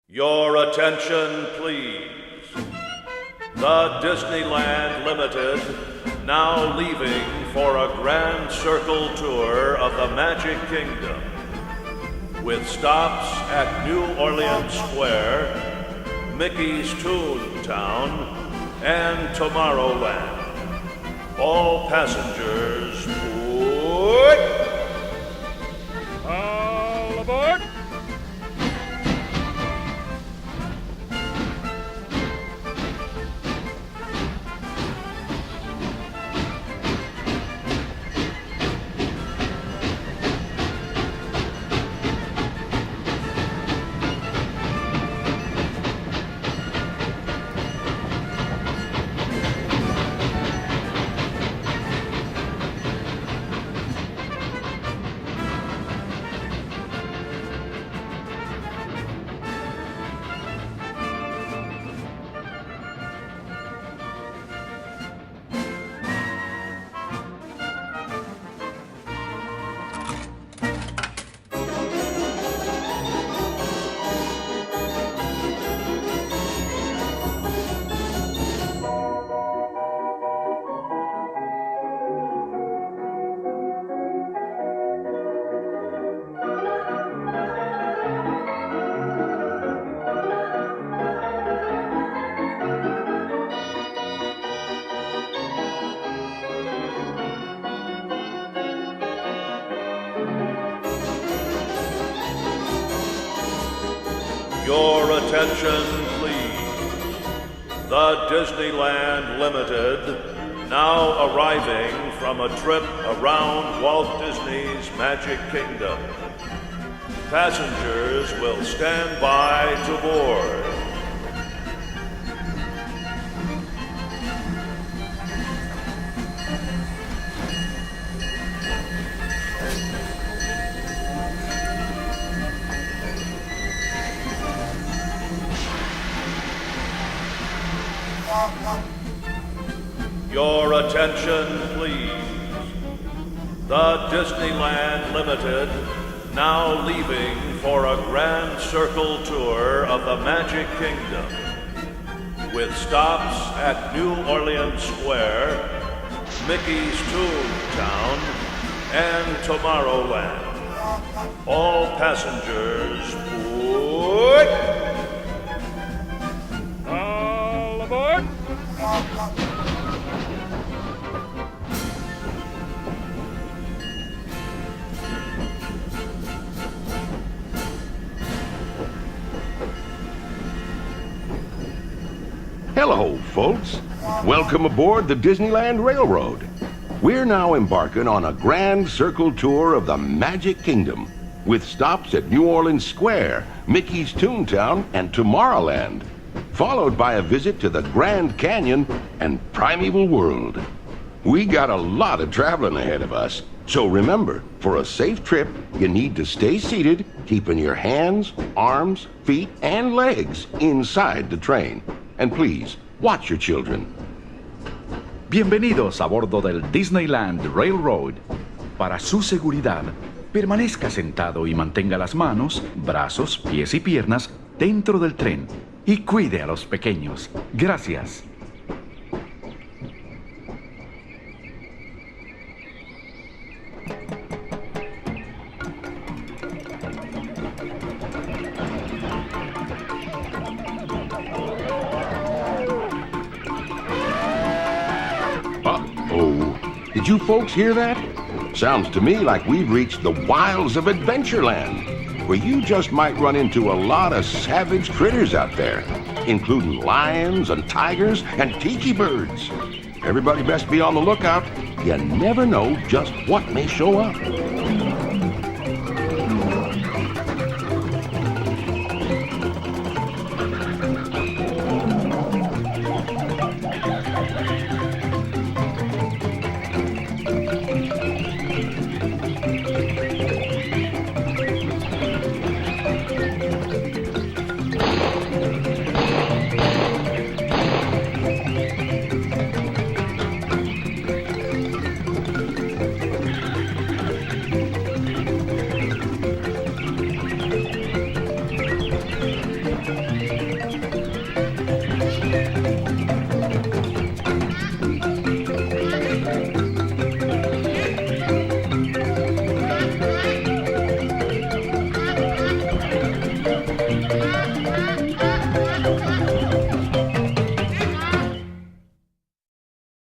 Your attention, please. The Disneyland Limited now leaving for a grand circle tour of the Magic Kingdom, with stops at New Orleans Square, Mickey's Toontown, and Tomorrowland. All passengers put all aboard. Your attention, please. The Disneyland Limited now arriving from a trip around Walt Disney's Magic Kingdom. Passengers will stand by to board. Your attention, please. The Disneyland Limited now leaving for a grand circle tour of the Magic Kingdom, with stops at New Orleans Square, Mickey's Toontown, and Tomorrowland. All passengers put all aboard. Hello, folks. Welcome aboard the Disneyland Railroad. We're now embarking on a grand circle tour of the Magic Kingdom, with stops at New Orleans Square, Mickey's Toontown, and Tomorrowland, followed by a visit to the Grand Canyon and Primeval World. We got a lot of traveling ahead of us, so remember, for a safe trip, you need to stay seated, keeping your hands, arms, feet, and legs inside the train. And please, watch your children. Bienvenidos a bordo del Disneyland Railroad. Para su seguridad, permanezca sentado y mantenga las manos, brazos, pies y piernas dentro del tren. Y cuide a los pequeños. Gracias. Did you folks hear that? Sounds to me like we've reached the wilds of Adventureland, where you just might run into a lot of savage critters out there, including lions and tigers and tiki birds. Everybody best be on the lookout. You never know just what may show up. Bye.